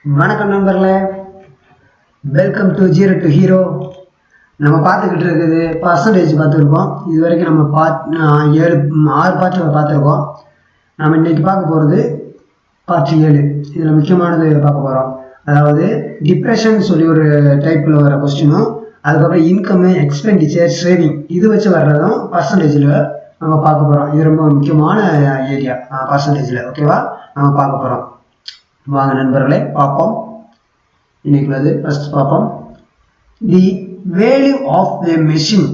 வணக்கம் நண்பர்களே, welcome to zero to hero. நம்ம பார்த்துக்கிட்டு இருக்குது பர்சன்டேஜ் பார்த்துருக்கோம். இது வரைக்கும் நம்ம 6 பார்ட் பார்த்துருக்கோம். நம்ம இன்னைக்கு பார்க்க போகிறது பார்ட் 7. இதில் முக்கியமானது பார்க்க போகிறோம். அதாவது டிப்ரெஷன் சொல்லி ஒரு டைப்பில் வர கொஸ்டினும், அதுக்கப்புறம் இன்கம்மு, எக்ஸ்பெண்டிச்சர், சேவிங் இது வச்சு வர்றதும் பர்சன்டேஜில் நம்ம பார்க்க போகிறோம். இது ரொம்ப முக்கியமான ஏரியா பர்சன்டேஜில். ஓகேவா, நம்ம பார்க்க போகிறோம். வாங்க நண்பர்களே பார்ப்போம். இன்னைக்கு ஃபர்ஸ்ட் பார்ப்போம். The value of the machine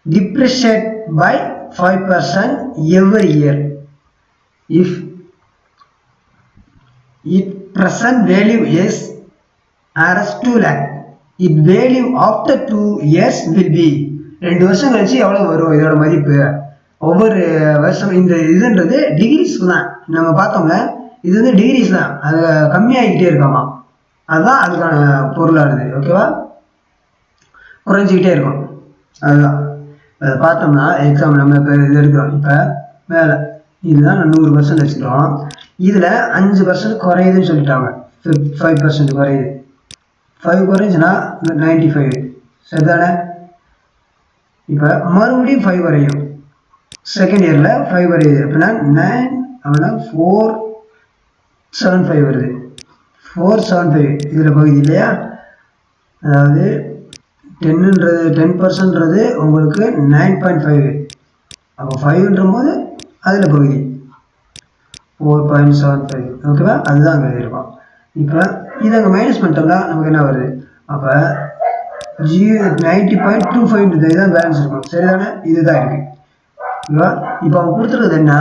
depreciate by 5% every year if its present value is Rs 2 lakh. its value after 2 years will be 2 வருஷம் கழிச்சு எவ்வளவு வரும் இதோட மதிப்பு. ஒவ்வொரு வருஷம் இந்த இதுன்றது டிகிரிஸ் தான். நம்ம பார்த்தோம்ல, இது டிகிரிஸ் தான், அது கம்மியாகிக்கிட்டே இருக்காமா. அதுதான் அதுக்கான பொருளானது. ஓகேவா, குறைஞ்சிக்கிட்டே இருக்கும். அதுதான் அதை பார்த்தோம்னா எக்ஸாம் நம்ம இப்போ இது எடுக்கிறோம். இப்போ மேலே இதுதான் 100% வச்சுக்கிறோம். இதில் 5% குறையுதுன்னு சொல்லிட்டாங்க. 5% குறையுது. 5 குறைஞ்சுன்னா 95. சரிதானே? இப்போ மறுபடியும் 5 குறையும். செகண்ட் இயரில் 5 குறையுது. அப்படின்னா 9 அப்படின்னா 475 வருது. 475 இதில் பகுதி இல்லையா? அதாவது 10% உங்களுக்கு 9.5. அப்போ 5ன்ற போது அதில் பகுதி 4.75. ஓகேவா, அதுதான் அங்கே இருக்கும். இப்போ இதை அங்கே மைனஸ் பண்ணிட்டோம்னா நமக்கு என்ன வருது? அப்போ 90.25 இதுதான் பேலன்ஸ் இருக்கும். சரிதானே? இதுதான் இருக்குது. ஓகேவா, இப்போ அவங்க கொடுத்துருக்குது என்ன?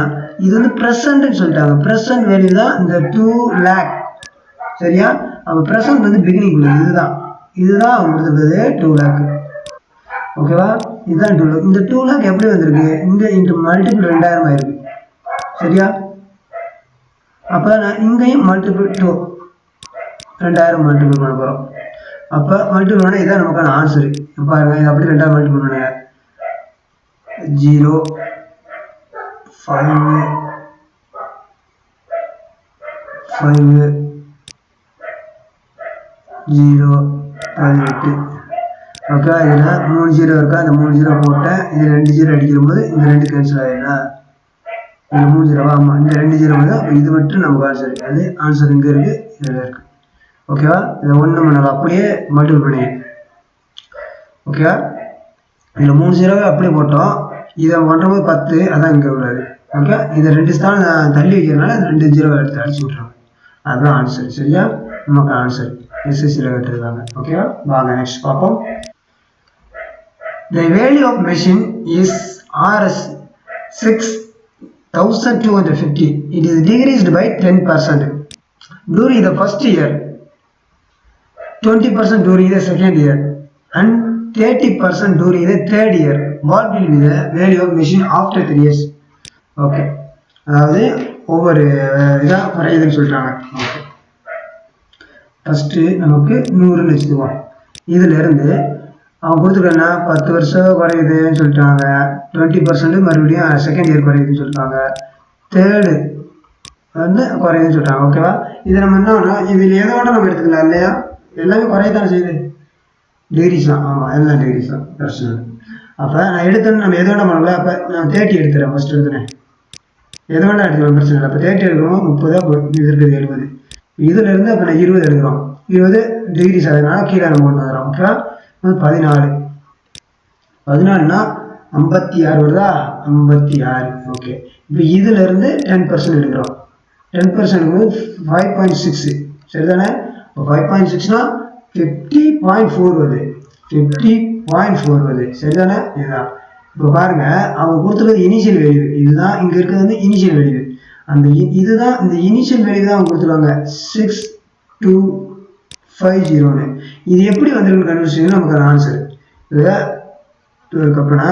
இது ப்ரெசன்ட்னு சொல்லிட்டாங்க. ப்ரெசன்ட் வேல்யூ தான் இந்த 2 lakh. சரியா? அப்போ ப்ரெசன்ட் பிகினிங் இதுதான் அவங்க கொடுத்துருக்குது 2 lakh. ஓகேவா, இதுதான் 2 lakh. இந்த 2 lakh எப்படி வந்திருக்கு? இங்கே இன்ட்டு மல்டிபிள் 2000 ஆயிருக்கு. சரியா? அப்போ நான் இங்கேயும் மல்டிபிள் 2 2000 மல்டிபிள் பண்ண போகிறோம். அப்போ மல்டிபிள் பண்ணால் இதுதான் நமக்கான ஆன்சரு. பாருங்க, இது அப்படி 2000 மல்டிபிள் பண்ணுங்க. 0 5 0 18. ஓகே, இதில் 3 0 இருக்கா? அந்த 3 0 போட்டேன். இது 2 0 அடிக்கிற போது இந்த 2 கேன்சல் ஆகிடும்னா இந்த 3 0. ஆமாம், இந்த 2 0 வந்து இது மட்டும் நமக்கு ஆன்சர். அது ஆன்சர் இங்கே இருக்குது, இதில் இருக்குது. ஓகேவா, இதை ஒன்றும் பண்ணலாம், அப்படியே மல்டிபிள் பண்ணி. ஓகேவா, இதில் 3 0 அப்படியே போட்டோம். இதை பண்ணும்போது 10, அதான் இங்கே உள்ளது. ஓகே, இதை 2 ஸ்தானம் தள்ளி வைக்கிறதுனால 2 0 எடுத்து அடிச்சு விட்ருவாங்க. அதுதான் ஆன்சர். சரியா, நமக்கு ஆன்சர் எஸ்எஸ்சியில் கேட்டிருக்காங்க. ஓகேவா, வாங்க நெக்ஸ்ட் பார்ப்போம். The value of machine is Rs 6250. It is decreased by 10% during the first year, 20% during the second year, and 30% during the third year. What will be the value of machine after 3 years? Okay, அதாவது ஒவ்வொரு இதாக குறையுதுன்னு சொல்லிட்டாங்க. Okay, first நமக்கு 100ன்னு வச்சுக்குவோம். இதிலேருந்து அவங்க கொடுத்துருக்கேன்னா 10 வருஷம் குறையுதுன்னு சொல்லிட்டாங்க. 20% மறுபடியும் செகண்ட் இயர் குறையுதுன்னு சொல்லிட்டாங்க. தேர்டு குறையுதுன்னு சொல்லிட்டாங்க. ஓகேவா, இது நம்ம என்ன பண்ணோம்? இதில் எதோட நம்ம எடுத்துக்கலாம் இல்லையா? எல்லாமே குறையத்தானே செய்யுது. டிகிரிஸ் தான். ஆமாம், எல்லாம் டிகிரிஸ் தான். பிரச்சனை. அப்போ நான் எடுத்தேன்னு நம்ம எதோட பண்ணல. அப்போ நான் 30 எடுத்துறேன். ஃபஸ்ட்டு எடுத்துனேன், எதை வேணா எடுத்துக்கலாம், பிரச்சனை இல்லை. அப்போ 30 எடுக்கிறோம். 30 இது இருக்குது 70. இதிலேருந்து அப்போ நான் 20 எடுக்கிறோம். 20 டிகிரிஸ் அதனால கீழே நம்ம கொண்டு வந்துடும். ஓகேவா, 14 14னா 56 வருதா? 56. ஓகே, இப்போ இதிலேருந்து 10% எடுக்கிறோம். 10% 5.6. சரிதானே? இப்போ 5.6னா 50.4 வருது. 50.4 வருது. சரிதானே? இதுதான். இப்போ பாருங்க, அவங்க கொடுத்துருக்கிறது இனிஷியல் வேல்யூ. இதுதான் இங்கே இருக்கிறது இனிஷியல் வேல்யூ. அந்த இதுதான் இந்த இனிஷியல் வேல்யூ தான் அவங்க கொடுத்துருவாங்க 6250. இது எப்படி வந்துருக்குன்னு கண்டுபிடிச்சிங்கன்னா நமக்கு ஆன்சர். இது அப்புறம்னா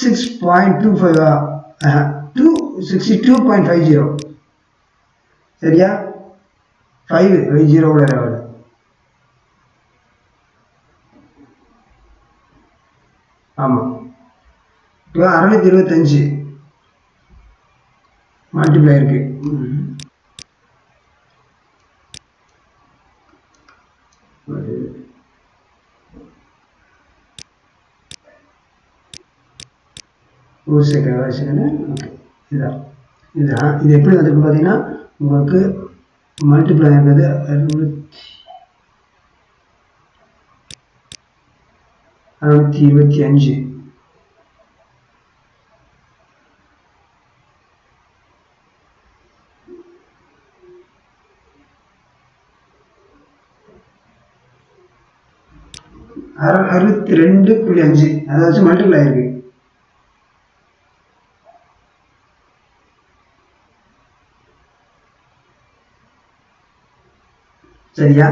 6.25 262.50. சரியா? 5 கூட வருது. ஆமாம், 625 மல்டிப்ளை இருக்கு. ஒரு செகண்ட் ஓகே. இதுதான் இது எப்படி வந்துருக்கு பார்த்தீங்கன்னா உங்களுக்கு மல்டிப்ளை ஆகிறது 625. $62.5 அதை வச்சு மல்டிப்ளை ஆயிருக்கு. சரியா?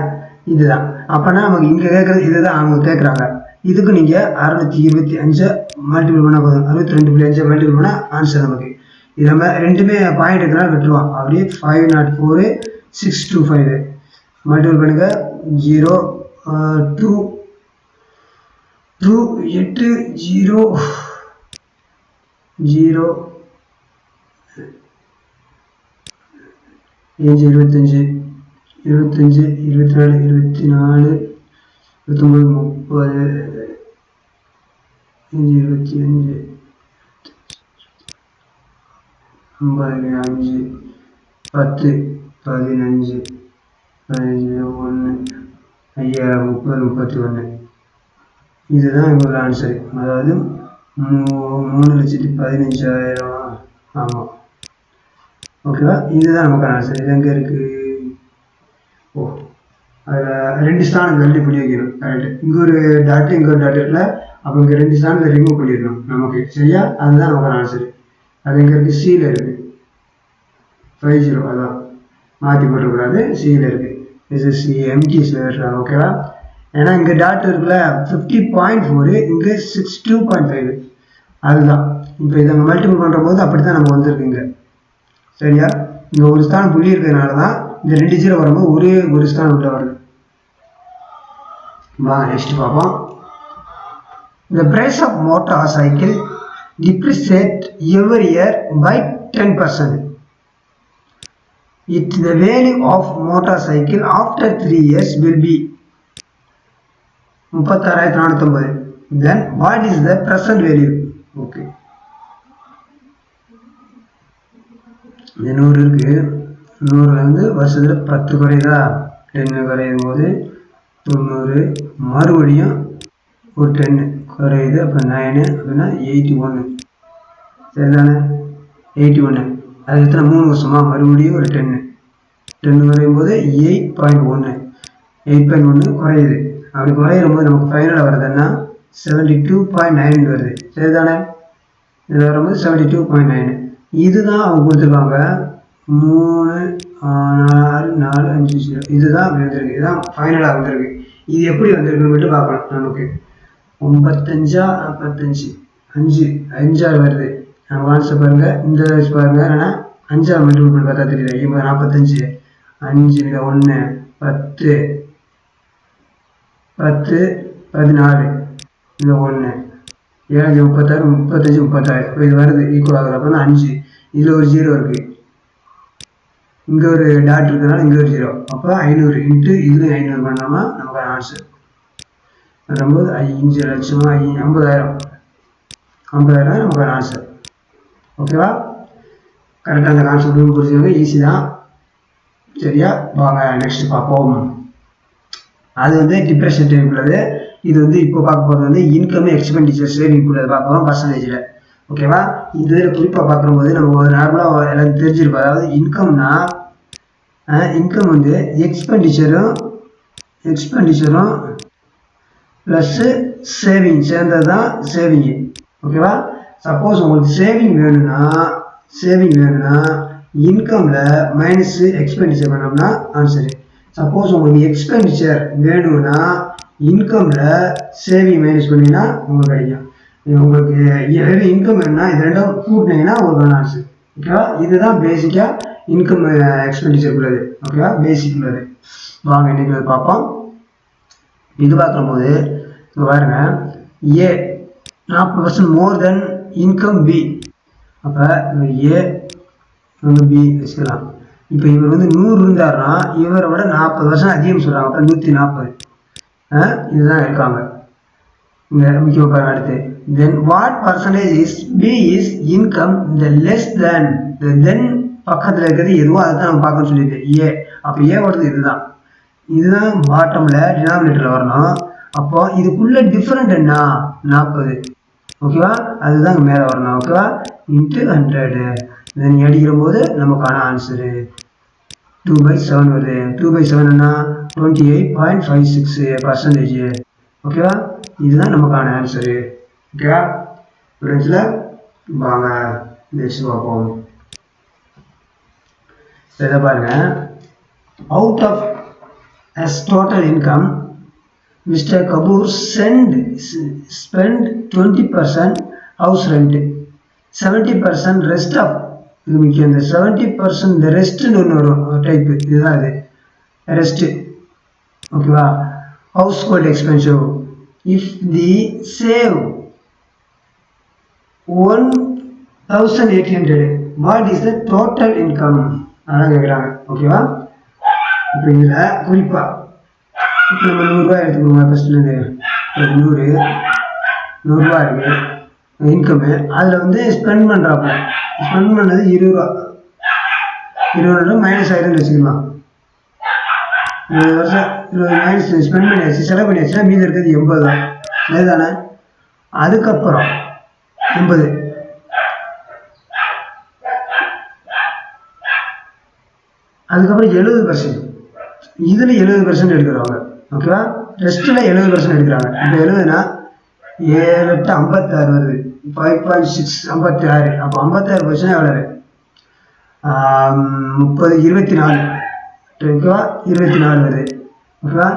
இதுதான். அப்பனா நமக்கு இங்க கேட்கறது இதுதான் அவங்க கேட்கறாங்க. இதுக்கு நீங்க 625 மல்டிபிள் பண்ணா போதும். 62.5 மல்டிபிள் பண்ணா ஆன்சர் நமக்கு. இது நம்ம ரெண்டுமே பாயிண்ட் இருக்கிறனால விட்டுருவோம். அப்படியே 504 625 மல்டிபிள் பண்ணுங்க. 0 2 2 8 0 0 25 25 24 24 29 30 25 55 10 15 15 1 50 30 31. இதுதான் எங்களோட ஆன்சர். அதாவது 3,15,000. ஆமாம், ஓகேவா? இதுதான் நமக்கான ஆன்சர். இது எங்கே இருக்குது? ஓ, அதில் 2 ஸ்தானம் தள்ளி பண்ணி வைக்கணும். கரெக்டு. இங்கே ஒரு டாட்டு இங்கே ஒரு டாட் இருக்குல்ல, அப்போ இங்கே 2 ஸ்தானத்தை ரிமூவ் பண்ணிடணும் நமக்கு. சரியா? அதுதான் நமக்கான ஆன்சர். அது எங்கே இருக்குது? சியில் இருக்குது. 50 அதான் மாற்றி போட்டக்கூடாது. சியில் இருக்குது. இது சி எம்டிஸில் இருக்கிறாங்க. ஓகேவா? ஏன்னா இங்கே டாட் இருக்குல்ல 50.4 இங்கே 62.5 அதுதான். இப்போ இதை நம்ம மல்டிபிள் பண்ணுற போது அப்படி தான் நம்ம வந்திருக்குங்க. சரியா? இங்கே ஒரு ஸ்தானம் புள்ளி இருக்கிறதுனால தான் இந்த 2 0 வரும்போது ஒரே ஒரு ஸ்தானம் உள்ள வருது. வாங்க நெக்ஸ்ட் பார்ப்போம். The price of motorcycle depreciate every year by 10%. It the value of motorcycle after 3 years will be 36,450. Then what is the present value? Okay. இந்த 100 இருக்கு. 100லேருந்து வருஷத்தில் 10 குறையுதா? 10 குறையும் போது 90 மறுபடியும் ஒரு 10 குறையுது. அப்போ 9 அப்படின்னா 81. சரிதானே? 81 அது எத்தனை 3 வருஷமா? மறுபடியும் ஒரு 10 குறையும் போது 8.1 8.1 குறையுது. அப்படி குறையிற போது நமக்கு ஃபைனலாக வருதுன்னா 72.9 வருது. சரிதானே? இதில் வரும்போது 72.9. இதுதான் அவங்க கொடுத்துருக்காங்க. 3 4 4 5 0 இதுதான் அப்படி வந்திருக்கு. இதுதான் ஃபைனலாக வந்திருக்கு. இது எப்படி வந்திருக்குன்னு மட்டும் பார்க்கணும். நமக்கு 95 45 5 5 வருது. நம்ம ஆன்சர் பாருங்க. இந்த வயசு பாருங்க. ஏன்னா 5 மல்டிபிள் பண்ணி பார்த்தா தெரியுது. 45 5 1 10 10 14 இந்த 1 7 36 35 36. இப்போ இது வருது ஈக்குவல் ஆகுது. அப்போ தான் 5. இதில் ஒரு 0 இருக்குது. இங்கே ஒரு டாட் இருக்கிறதுனால இங்கே ஒரு 0. அப்போ 500 இன்ட்டு இதுலேயும் 500 பண்ணாமா நமக்கு ஆன்சர் வரும்போது 5 லட்சமா 50,000 நமக்கு ஆன்சர். ஓகேவா? கரெக்டாக அந்த கான்செப்ட் புரிஞ்சுக்கோங்க. ஈஸி தான். சரியா? வாங்க நெக்ஸ்ட் பார்ப்போம். அது வந்து டிப்ரெஷன் டைப் உள்ளது. இது வந்து இப்போ பார்க்க போகிறது வந்து இன்கம் எக்ஸ்பெண்டிச்சர் சேவிங் உள்ளது பார்க்க போகிறோம் பர்சன்டேஜில். ஓகேவா? இந்த இதில் குறிப்பாக பார்க்கும்போது நம்ம ஒரு நார்மலாக எல்லாத்தையும் தெரிஞ்சிருப்போம். அதாவது இன்கம்னா இன்கம் வந்து எக்ஸ்பெண்டிச்சரும் ப்ளஸ்ஸு சேவிங் சேர்ந்தது தான் சேவிங்கு. ஓகேவா? சப்போஸ் உங்களுக்கு சேவிங் வேணும்னா இன்கமில் மைனஸு எக்ஸ்பெண்டிச்சர் பண்ணோம்னா ஆன்சரு. சப்போஸ் உங்களுக்கு எக்ஸ்பெண்டிச்சர் வேணும்னா இன்கமில் சேவிங் மைனஸ் பண்ணிங்கன்னா உங்களுக்கு கிடைக்கும். உங்களுக்கு வெறும் இன்கம் வேணும்னா இது ரெண்டும் கூட்டினீங்கன்னா உங்களுக்கு ஆன்சர். ஓகேவா? இதுதான் பேசிக்காக இன்கம் எக்ஸ்பெண்டிச்சர் உள்ளது. ஓகேவா? பேசிக் உள்ளது. வாங்க இன்னைக்கு பார்ப்போம். இது பார்க்கும்போது இங்கே பாருங்க, ஏ 40% மோர் தென் இன்கம் பி. அப்போ ஏ வந்து பி வச்சுக்கலாம். இப்போ இவர் வந்து 100 இருந்தாருன்னா இவரை விட 40% அதிகம் சொல்கிறாங்க. அப்போ 140. இதுதான் இருக்காங்க இங்கே முக்கியம் பாருங்க. அடுத்து then what percentage is b is income இந்த லெஸ் தேன் தென் பக்கத்தில் இருக்கிறது எதுவோ அதை தான் நம்ம பார்க்கணும்னு சொல்லிட்டு ஏ. அப்போ ஏ ஓடுறது இதுதான் பாட்டமில் டினாமினேட்டரில் வரணும். அப்போ இதுக்குள்ள டிஃப்ரெண்ட் என்ன 40 ஓகேவா, அதுதான் இங்கே மேலே வரணும் ஓகேவா, இன்ட்டு 100. தென் அடிக்கிற போது நமக்கான ஆன்சரு 2/7 வருது. 2/7 என்ன 28.56%. ஓகேவா, இதுதான் நமக்கான ஆன்சரு. ஓகேவா ஃப்ரெண்ட்ஸில் வாங்க நெக்ஸ்ட் பார்ப்போம். இதை பாருங்க. Out of as total income Mr. Kapoor spend 20% house rent, 70% rest of இது முக்கியம். இந்த 70% இந்த ரெஸ்ட்னு ஒன்று வரும் டைப்பு, இதுதான் இது ரெஸ்ட்டு ஓகேவா. House hold expensive if the save 1800 what is the total income அதான் கேட்குறாங்க ஓகேவா. இப்போ இதில் குறிப்பாக இப்போ நம்ம 100 ரூபாய் எடுத்துக்கோங்க. ஃபஸ்ட்லேருந்து 100 இருக்குது இன்கம்மு. அதில் வந்து ஸ்பெண்ட் பண்ணுறாப்புல ஸ்பெண்ட் பண்ணது 20 ரூபா. 20 ரூபா மைனஸ் ஆயிரம்னு வச்சுக்கலாம். 20 வருஷம் 20 மைனஸ் ஸ்பெண்ட் பண்ணியாச்சு, செலவு பண்ணியாச்சுன்னா மீதி இருக்கிறது 80 தான். அதுதானே. அதுக்கப்புறம் 80 அதுக்கப்புறம் 70% இதில் 70% எடுக்கிறவங்க ஓகேவா. ரெஸ்ட்டில் 70% எடுக்கிறாங்க. இப்போ 70னா 7 8 56 வருது. 5.6 56. அப்போ 56% எவ்வளவு 30 24 ஓகேவா. 24 வருது ஓகேவா.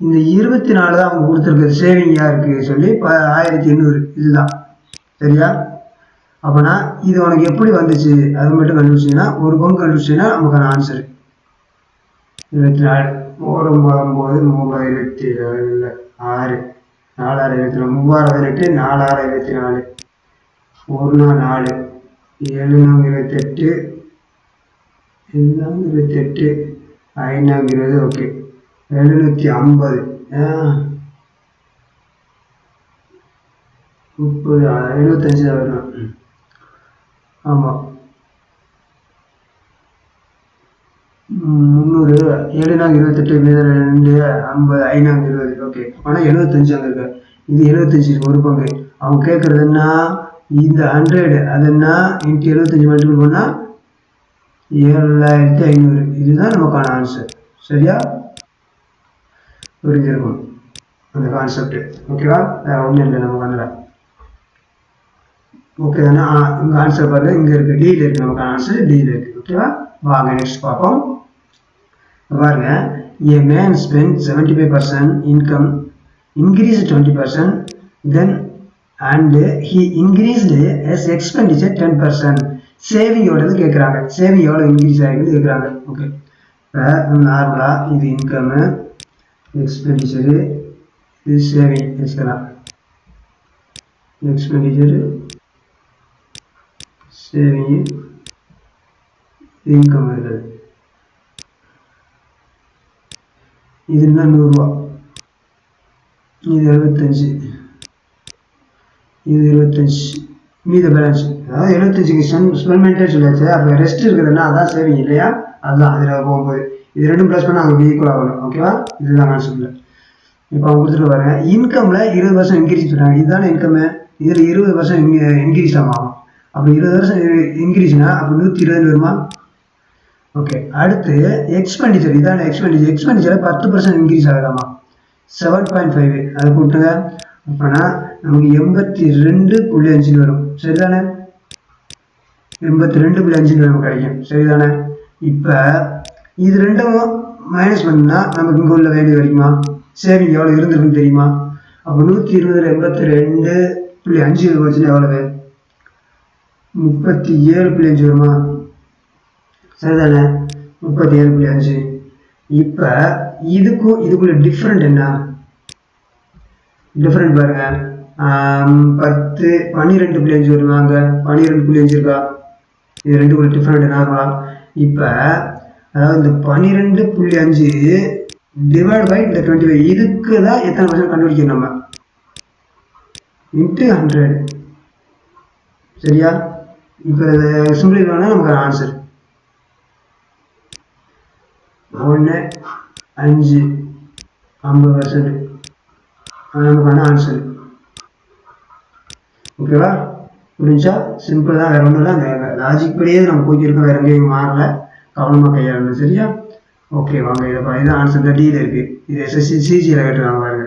இந்த 24 தான் அவங்க கொடுத்துருக்குது சேவிங் யாருக்கு சொல்லி 1800 இதுதான் சரியா. அப்போனா இது உனக்கு எப்படி வந்துச்சு அது மட்டும் கண்டுபிடிச்சிங்கன்னா ஒரு பங்கு கண்டுபிடிச்சிங்கன்னா நமக்கான ஆன்சரு 24 1 9 3 27 இல்லை 6 4 6 24 3000 18 4 6 24 1 4 7 28 28 5 20 ஓகே 750 30 75 வரணும். ஆமாம் 300 7 28 2 50 5 20 ஓகே. ஆனால் 75 அங்கே இருக்கு. இது 75 ஒரு பங்கு. அவங்க கேட்குறது என்ன இந்த 100 அது என்ன இன்ட்டு 75 மல்டிபிள் பண்ணால் 7500. இதுதான் நமக்கான ஆன்சர் சரியா. புரிஞ்சிருக்கும் அந்த கான்செப்ட் ஓகேவா. வேறு ஒன்றும் இல்லை நமக்கு அதில் ஓகே தானே. இங்கே ஆன்சர் பாருங்க இங்கே இருக்குது டியில் இருக்குது நமக்கான ஆன்சர் டியில் இருக்குது ஓகேவா. வாங்க நெக்ஸ்ட் பார்ப்போம். பாருங்க a man spent 75% income increased 20% then and he increased his expenditure 10%. Saving எவ்வளவு கேட்குறாங்க, சேவிங் எவ்வளோ இன்க்ரீஸ் ஆகிருக்குது கேட்குறாங்க. ஓகே இப்போ நார்மலாக இது இன்கம்மு எக்ஸ்பெண்டிச்சரு இது சேவிங் வச்சுக்கலாம். எக்ஸ்பெண்டிச்சரு சேவிங் இன்கம் இருக்குது. இது என்ன 100 ரூபா, இது 75, இது 25, மீத பேலன்ஸ் அதாவது 75க்கு ஸ்பெண்ட்மெண்ட்டே சொல்லியாச்சு. அப்போ ரெஸ்ட் இருக்குதுன்னா அதான் சேவிங் இல்லையா, அதுதான் அதில் போகும்போது இது ரெண்டும் ப்ளஸ் பண்ணால் அவங்க ஈக்குவல் ஆகணும் ஓகேவா. இதுதான் கான்செப்டில். இப்போ அவங்க கொடுத்துட்டு பாருங்க இன்கமில் 20% இன்க்ரீஸ் பண்ணுறாங்க. இதுதானே இன்கம்மு. இதில் 20% இன்க்ரீஸ் ஆகும். அப்போ 20% இன்க்ரீஸ்னா அப்போ 120 வருமா. ஓகே அடுத்து எக்ஸ்பெண்டிச்சர் இதான எக்ஸ்பெண்டிச்சரை 10% இன்க்ரீஸ் ஆகலாமா 7.5 அதை போட்டுங்க. அப்போனா நமக்கு 82.5 வரும் சரிதானே. 82.5 நமக்கு கிடைக்கும் சரிதானே. இப்போ இது ரெண்டும் மைனஸ் பண்ணால் நமக்கு இங்கே உள்ள வேல்யூ கிடைக்குமா, சேவிங் எவ்வளோ இருந்திருக்குன்னு தெரியுமா. அப்போ 120 82.5 வச்சுன்னா எவ்வளவு 37.5 வருமா சரிதானே. 37.5. இப்போ இதுக்குள்ள டிஃப்ரெண்ட் என்ன, டிஃப்ரெண்ட் பாருங்க 10 12.5 வருவாங்க. 12.5 இருக்கா, இது ரெண்டுக்குள்ள டிஃப்ரெண்ட் நார்மலா. இப்போ அதாவது இந்த 12.5 டிவைட் பை இந்த 25. இதுக்கு தான் எத்தனை பர்சன்ட் கண்டுபிடிக்கணும் நம்ம இன்ட்டு 100. சரியா? இப்போ சிம்பிளி வேணால் நமக்கு ஆன்சர் 1 5 50% நமக்கான ஆன்சர். ஓகேவா? புரிஞ்சா? சிம்பிள் தான், வேற ஒன்றும் இல்லை. அந்த லாஜிக் படியே நம்ம போய்க்கிருக்கோம், வேற எங்கேயும் மாறல. கவனமாக கையாளணும். சரியா? ஓகே, வாங்க இதை இது ஆன்சர் தான் டியில் இருக்குது. இது எஸ்எஸ்சி சிஜியில் கேட்டுருக்காங்க பாருங்க.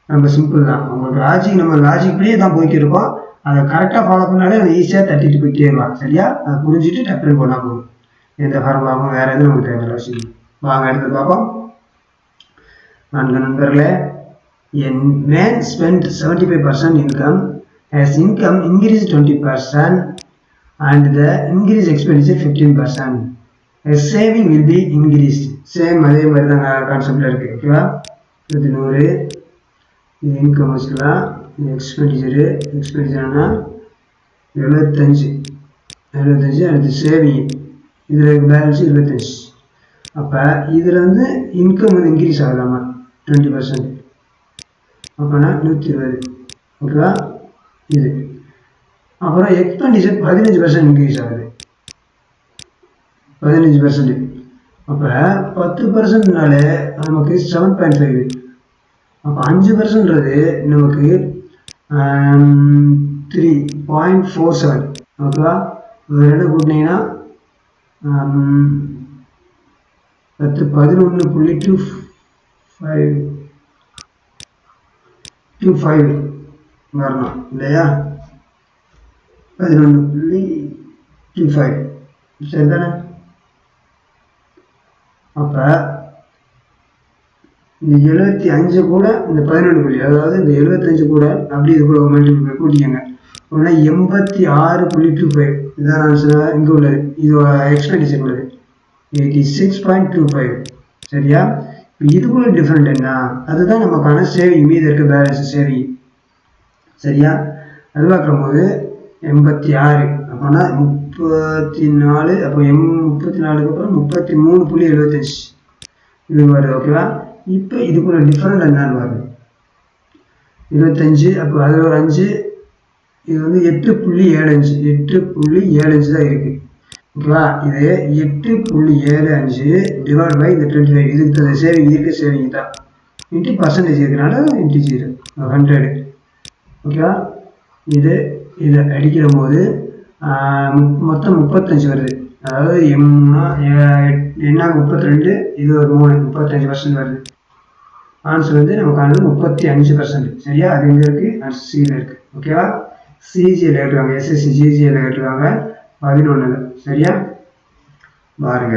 நம்ம சிம்பிள் தான். உங்களுக்கு லாஜிக் நம்ம லாஜிக் படியே தான் போய்க்கிருக்கோம். அதை கரெக்டாக ஃபாலோ பண்ணாலே அதை ஈஸியாக தட்டிட்டு போயிட்டே இருக்கலாம். சரியா? அதை புரிஞ்சுட்டு டக்குன்னு போனால் போதும். எந்த ஃபார்முலாவும் வேறு எதுவும் நமக்கு தேவையில்லை அவசியம். வாங்க எடுத்து பார்ப்போம். நண்பர்களே, a man spent 75% income, as income increased 20% and the increase expenditure 15%. A saving will be increased. Same அதே மாதிரி தான் கான்செப்டில் இருக்குது. ஓகேவா? இது 100, இது இன்கம் வச்சுக்கலாம். இது எக்ஸ்பெண்டிச்சர்னா 75. அடுத்து சேவிங், இதில் பேலன்ஸ் 25. அப்போ இதில் வந்து இன்கம் வந்து இன்க்ரீஸ் ஆகலாமா 20%. அப்போனா 120. ஓகேவா? இது அப்புறம் எக்ஸ்பெண்டிச்சர் 15% இன்க்ரீஸ் ஆகுது. 15%. அப்போ 10%னாலே நமக்கு 7.5. அப்போ 5%ன்றது நமக்கு 3.47. ஓகேவா? ரெண்டு கூட்டினீங்கன்னா 11.25 வரணும் இல்லையா? 11.25. சரிதானே? அப்போ இந்த 75 கூட இந்த 11 அதாவது இந்த 75 கூட அப்படி இது கூட மல்டிபிள் கூட்டிக்கங்க. அப்படின்னா 86.25. இதான் ஆன்சர் இங்கே உள்ளது. இது எக்ஸ்பெண்டிச்சர் உள்ளது 86.25. சரியா? இப்போ இதுக்குள்ள டிஃப்ரெண்ட் என்ன? அதுதான் நமக்கான சேவிங், மீது இருக்க பேலன்ஸ் சேவிங். சரியா? அது பார்க்கும்போது 86. அப்போனா 34. அப்போ 34க்கு அப்புறம் 33.75 இது வருது. ஓகேவா? இப்போ இதுக்குள்ள டிஃப்ரெண்ட் என்னன்னு வருது 25. அப்போ அதில் ஒரு 5. இது வந்து 8.75. 8.75 தான் இருக்குது. ஓகேவா? இது 8.75 டிவைட் பை இந்த 25. இதுக்கு சேவிங் இருக்குது, சேவிங் தான் இன்ட்டு பர்சன்டேஜ் இருக்கிறனால இன்ட்டு 0 100. ஓகேவா? இதை அடிக்கிற போது மொத்தம் 35 வருது. அதாவது என்ன 32, இது ஒரு 3, 35% வருது. ஆன்சர் வந்து நமக்கானது 35%. சரியா? அது எங்கே இருக்குது? ஆன்சர் சியில் இருக்குது. ஓகேவா? சிஜியில் கேட்டுருவாங்க, எஸ்எஸ்சி சிஜியில் கேட்டுருவாங்க 11. சரியா? பாருங்க,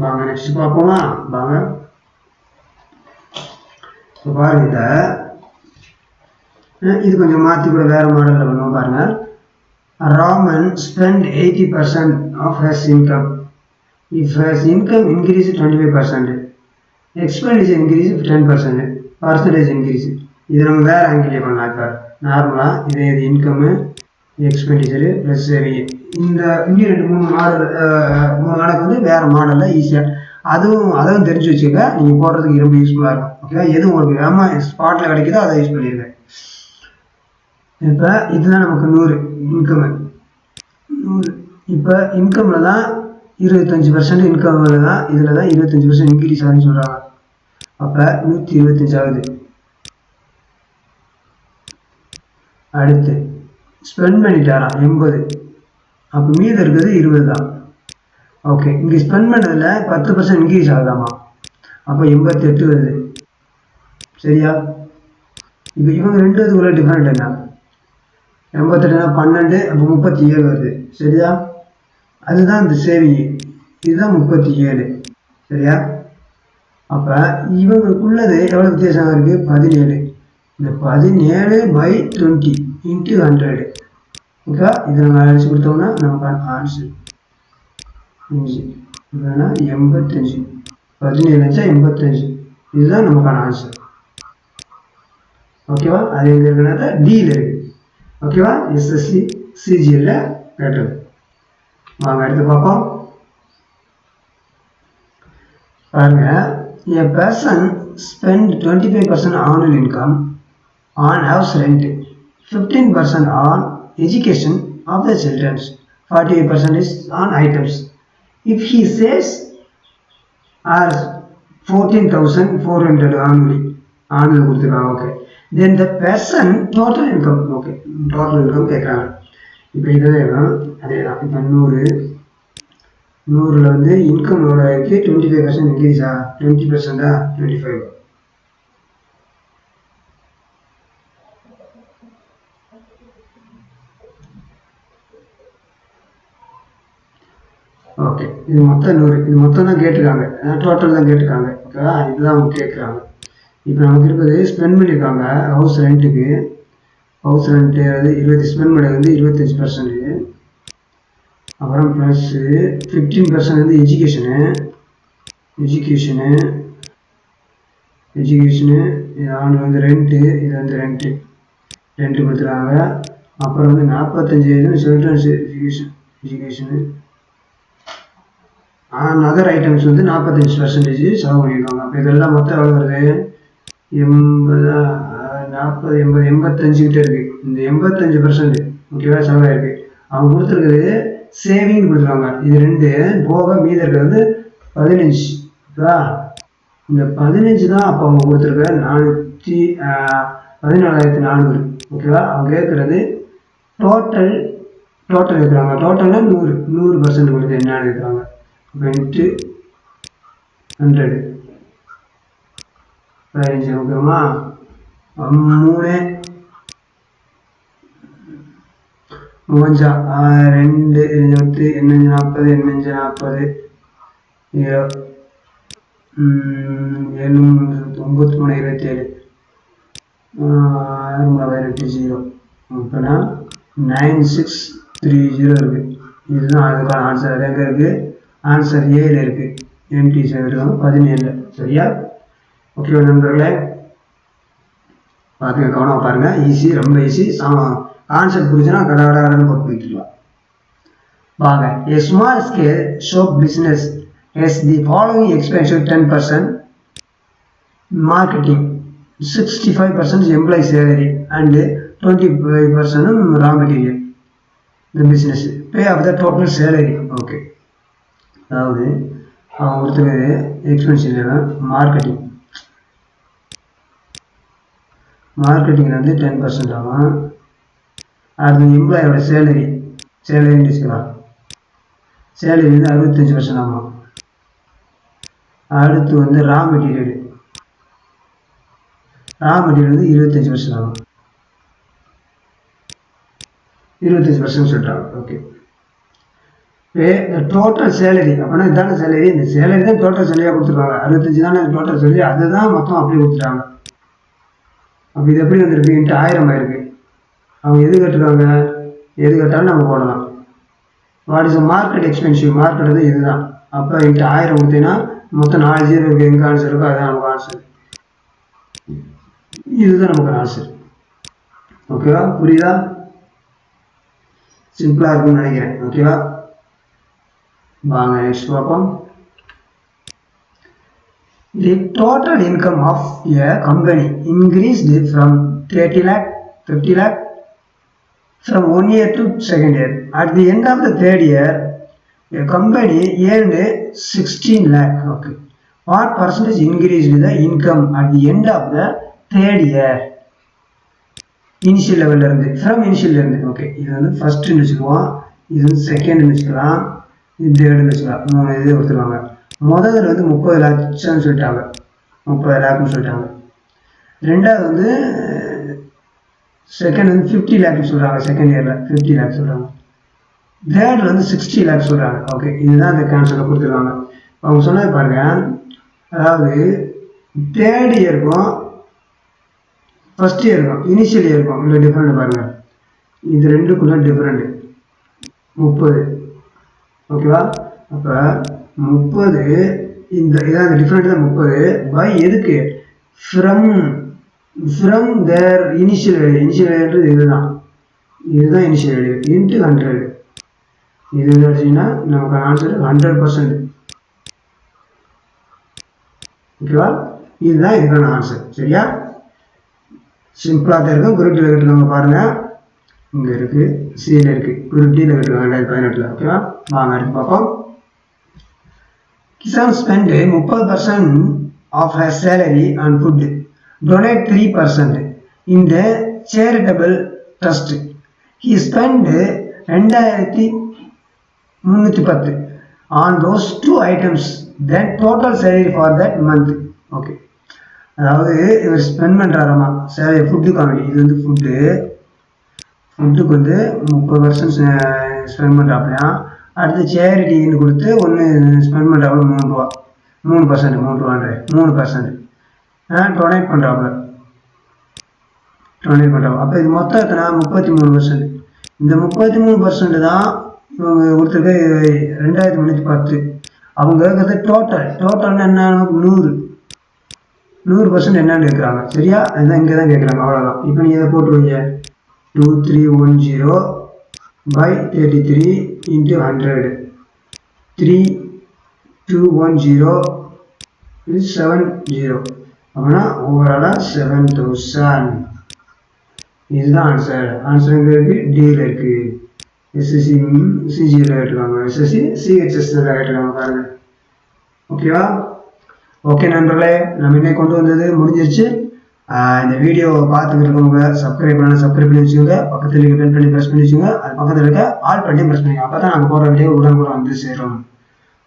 வாங்க நெக்ஸ்ட் பார்ப்போமா? வாங்க இப்போ பாருங்க, இது கொஞ்சம் மாற்றி கூட வேறு மாடலில் பண்ணுவோம். பாருங்க, Raman spent 80% of his income. If his income increases 25%, expenditure increases 10%, percentage increase. இது நம்ம வேறு ஆங்கிலே பண்ணலாம். இப்போ நார்மலாக இதே இது இன்கம்மு, எக்ஸ்பெண்டிச்சரு ப்ளஸ் சேவிங். இந்த இன்னும் 3 மாடல் 3 கணக்கு வந்து வேறு மாடலில் ஈஸியாக அதுவும் தெரிஞ்சு வச்சுக்க. நீங்கள் போடுறதுக்கு ரொம்ப யூஸ்ஃபுல்லாக இருக்கும். ஓகேவா? எது உங்களுக்கு ஆமாம் ஸ்பாட்டில் கிடைக்குதோ அதை யூஸ் பண்ணிடுங்க. இப்போ இதுதான் நமக்கு 100 இன்கம்மு 100. இப்போ இன்கமில் தான் 25% இன்கமில் தான் இதில் தான் 25% இன்க்ரீஸ் ஆகுதுன்னு சொல்கிறாங்க. அப்போ 125 ஆகுது. அடுத்து ஸ்பெண்ட் பண்ணிட்டாராம் 80. அப்போ மீது இருக்கிறது 20 தான். ஓகே, இங்கே ஸ்பெண்ட் பண்ணதில் 10% இன்க்ரீஸ் ஆகுதாமா. அப்போ 88 வருது. சரியா? இப்போ இவங்க ரெண்டு இதுக்குள்ள டிஃப்ரெண்ட் என்ன? 88 12, அப்போ 37 வருது. சரியா? அதுதான் இந்த சேவிங். இதுதான் 37. சரியா? அப்போ இவங்களுக்குள்ளது எவ்வளோ வித்தியாசம் இருக்குது? 17. இந்த 17/20 இன்ட்டு 100. ஓகே, இதை நம்ம அழைச்சி கொடுத்தோம்னா நமக்கான ஆன்சர் 5 இல்லைன்னா 85. 17 85. இதுதான் நமக்கான ஆன்சர். ஓகேவா? அது எங்கே இருக்குன்னா டியில் இருக்குது. ஓகேவா? எஸ்எஸ்சி சிஜிஎல்ல கேட்டது. வாங்க எடுத்து பார்ப்போம். பாருங்க, a person spend 25% annual income on house rent, 15% on education of the children, 48% is on items. If he says are 14,400 annual கொடுத்துருக்காங்க. Okay, then the person total income. Okay, total income கேட்குறாங்க. இப்போ இதே தான் அதே தான். இப்போ 100ல் வந்து இன்கம் எவ்வளோ ஆயிருக்கு? 25% இன்க்ரீஸா? 20%ஆ? 25. ஓகே, இது மொத்தம் 100. இது மொத்தம் தான் கேட்டிருக்காங்க, டோட்டல் தான் கேட்டிருக்காங்க. ஓகேவா, இதுதான் அவங்க கேட்குறாங்க. இப்போ நமக்கு இருக்கிறது ஸ்பெண்ட் பண்ணியிருக்காங்க ஹவுஸ் ரெண்ட்டுக்கு. ஹவுஸ் ரெண்ட்டு அது 20 ஸ்பெண்ட் பண்ணது வந்து 25%. அப்புறம் ப்ளஸ்ஸு 15% வந்து எஜுகேஷனு ஆண்டு வந்து ரெண்ட்டு. இது வந்து ரெண்ட்டு கொடுத்துருக்காங்க. அப்புறம் வந்து 45 சில்ட்ரன்ஸ் எஜுகேஷனு அதர் ஐட்டம்ஸ் வந்து 45% செலவு பண்ணியிருக்காங்க. அப்போ இதெல்லாம் மொத்தம் எவ்வளோ வருது? 80, 40, 80, 85 கிட்டே இருக்குது. இந்த 85% ஓகேவா செலவாயிருக்கு. அவங்க கொடுத்துருக்குது சேவிங் கொடுத்துருவாங்க. இது 2 போக மீதி இருக்கிறது 15. ஓகேவா, இந்த 15 தான் அப்போ அவங்க கொடுத்துருக்க 14,400. ஓகேவா, அவங்க கேட்குறது டோட்டல் கேட்குறாங்க. டோட்டல்னா 100% கொடுத்து என்னன்னு கேட்குறாங்க. இன்ட்டு 100 15. ஓகேவா, 3 மூவஞ்சா 2 28 8 40 8 40 7 93 27 0. அப்போனா 9630 இருக்குது. இதுதான் அதுக்கான ஆன்சர். அது எங்கே இருக்குது? ஆன்சர் ஏல இருக்குது. எம்டி சேர்த்துருக்காங்க 17. சரியா? ஓகே நண்பர்களே, பார்த்துக்க, கவனம் பாருங்கள். ஈஸி, ரொம்ப ஈஸி. கான்செப்ட் புரிஞ்சுன்னா கடகடன்னு போட்டு போயிட்டுருக்கலாம். வாங்க, a small scale shop business has the following expenses: 10% marketing, 65% employee salary and 25% raw material. The business pay of the total salary. Okay, அதாவது அவங்க கொடுத்துருக்குது எக்ஸ்பென்சிவ் மார்க்கெட்டிங்கில் வந்து 10% ஆகும். அது எம்ப்ளாயோட சேலரின்னு வச்சுக்கலாம். சேலரி வந்து 65% ஆகும். அடுத்து வந்து ரா மெட்டீரியல் வந்து 25% ஆகும். 25% சொல்கிறாங்க. ஓகே, டோட்டல் சேலரி அப்படின்னா இதுதானே சேலரி. இந்த சேலரி தான் டோட்டல் சேலரியாக கொடுத்துருக்காங்க. 65 தானே டோட்டல் சேலரி, அதுதான் மொத்தம் அப்படியே கொடுத்துட்டாங்க. அப்போ இது எப்படி வந்துருக்கு? இன்ட்டு 1000 ஆயிருக்கு. அவங்க எது கேட்டுருக்காங்க? எது கேட்டாலும் நம்ம போடலாம். What is market expensive? Market வந்து இதுதான். அப்போ இன்ட்டு 1000 கொடுத்தீங்கன்னா மொத்தம் 4 0 இருக்குது. எங்கே ஆன்சர் இருக்கோ அதுதான் நமக்கு ஆன்சர். இதுதான் நமக்கு ஆன்சர். ஓகேவா, புரியுதா? சிம்பிளாக இருக்குன்னு நினைக்கிறேன். ஓகேவா, வாங்க நெக்ஸ்ட் பார்ப்போம். The total income of a company increased from 30 lakh, 50 lakh from 1 year to 2nd year. At the end of the 3rd year, a company earned 16 lakh. Okay, what percentage increased the income at the end of the 3rd year? Initial லெவலில் இருந்து, from initial இருந்து. Okay, இது வந்து ஃபர்ஸ்ட்னு வச்சுக்குவோம், இது வந்து செகண்ட்னு வச்சுக்கலாம், இது தேர்டுன்னு வச்சுக்கலாம். 3 இது கொடுத்துருவாங்க. முதல்ல வந்து 30 லட்சம்னு சொல்லிட்டாங்க, 30 லேக்னு சொல்லிட்டாங்க. ரெண்டாவது வந்து செகண்ட் வந்து 50 லேக்னு சொல்கிறாங்க. செகண்ட் இயரில் 50 லேக் சொல்கிறாங்க. தேர்டில் வந்து 60 லேக் சொல்கிறாங்க. ஓகே, இதுதான் அந்த கேன்சலில் கொடுத்துருக்காங்க. அவங்க சொன்னது பாருங்க, அதாவது தேர்ட் இயருக்கும் ஃபர்ஸ்ட் இயருக்கும் இனிஷியல் இயருக்கும் இல்லை டிஃப்ரெண்ட் பாருங்கள். இது ரெண்டுக்குள்ள டிஃப்ரெண்ட் 30. ஓகேவா, அப்போ 30 இந்த இதான் டிஃப்ரெண்ட் தான் 30 பை எதுக்கு? ஃப்ரம் தேர் இனிஷியல் வேல்யூன்றது இதுதான் இனிஷியல் வேல்யூ இன்ட்டு 100. இது வச்சிங்கன்னா நமக்கு ஆன்சர் 100%. ஓகேவா? இதுதான் இதுக்கான ஆன்சர். சரியா? சிம்பிளாக தான் இருக்கும். குரூப் டியில் கேட்டுருக்காங்க பாருங்கள். இங்கே இருக்குது, சியில் இருக்குது, குரூப் டியில் கேட்டுருக்காங்க 2018. ஓகேவா? வாங்க அடுத்து பார்ப்போம். Kisan spend 30% of her salary on food, donate 3% in the charitable trust. He spent 2310 on those 2 items, then total salary for that month. Okay, அதாவது இவர் ஸ்பெண்ட் பண்ணுறாராமா சேலரி ஃபுட்டுக்காக. இது வந்து ஃபுட்டுக்கு வந்து 30% ஸ்பெண்ட் பண்ணுறாப்பலையா. அடுத்து சேரிட்டின்னு கொடுத்து ஒன்று ஸ்பெண்ட் பண்ணுறாப்புல 3 ரூபா, 3%, 3% டொனேட் பண்ணுறாப்புல. அப்போ இது மொத்தம் எத்தனை? 33%. இந்த 33% தான் இவங்க கொடுத்துருக்க 2310. அவங்க கேட்குறது டோட்டல்னா என்ன? 100% என்னன்னு கேட்குறாங்க. சரியா? அதுதான் இங்கே தான் கேட்குறாங்க. அவ்வளோதான். இப்போ நீங்கள் இதை போட்டுருவீங்க. 2310 by 33 into 100. 3210 is 70. அப்படின்னா ஓவராலாக 7000. இதுதான் ஆன்சர். ஆன்சர் எங்கே இருக்குது? டியில் இருக்குது. எஸ்எஸ்சி சிஜியில் கேட்டுருக்காங்க, எஸ்எஸ்சி சிஹெச்எஸ்ல கேட்டுருக்காங்க பாருங்கள். ஓகேவா? ஓகே நண்பர்களே, நம்ம இன்னைக்கு கொண்டு வந்தது முடிஞ்சிருச்சு. இந்த வீடியோவை பார்த்துக்கிட்டு இருக்கவங்க சப்ஸ்கிரைப் பண்ணலாம், சப்ஸ்கிரைப் பண்ணி வச்சுக்கோங்க. பக்கத்தில் இருக்க பெல் பண்ணி ப்ரெஸ் பண்ணி வச்சுக்கோங்க. அது பக்கத்தில் இருக்க ஆல் பண்ணி ப்ரெஸ் பண்ணிக்கோங்க. அப்போ தான் நாங்கள் போகிற வீடியோ உடனுக்குடன் வந்து சேரும்.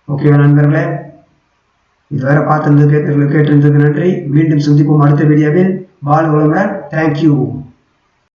ஓகேவா நண்பர்களே? இதுவரை பார்த்துருந்து கேட்டிருந்ததுக்கு நன்றி. மீண்டும் சந்திப்போம் அடுத்த வீடியோவில். வாழ்க வளமுடன். தேங்க்யூ.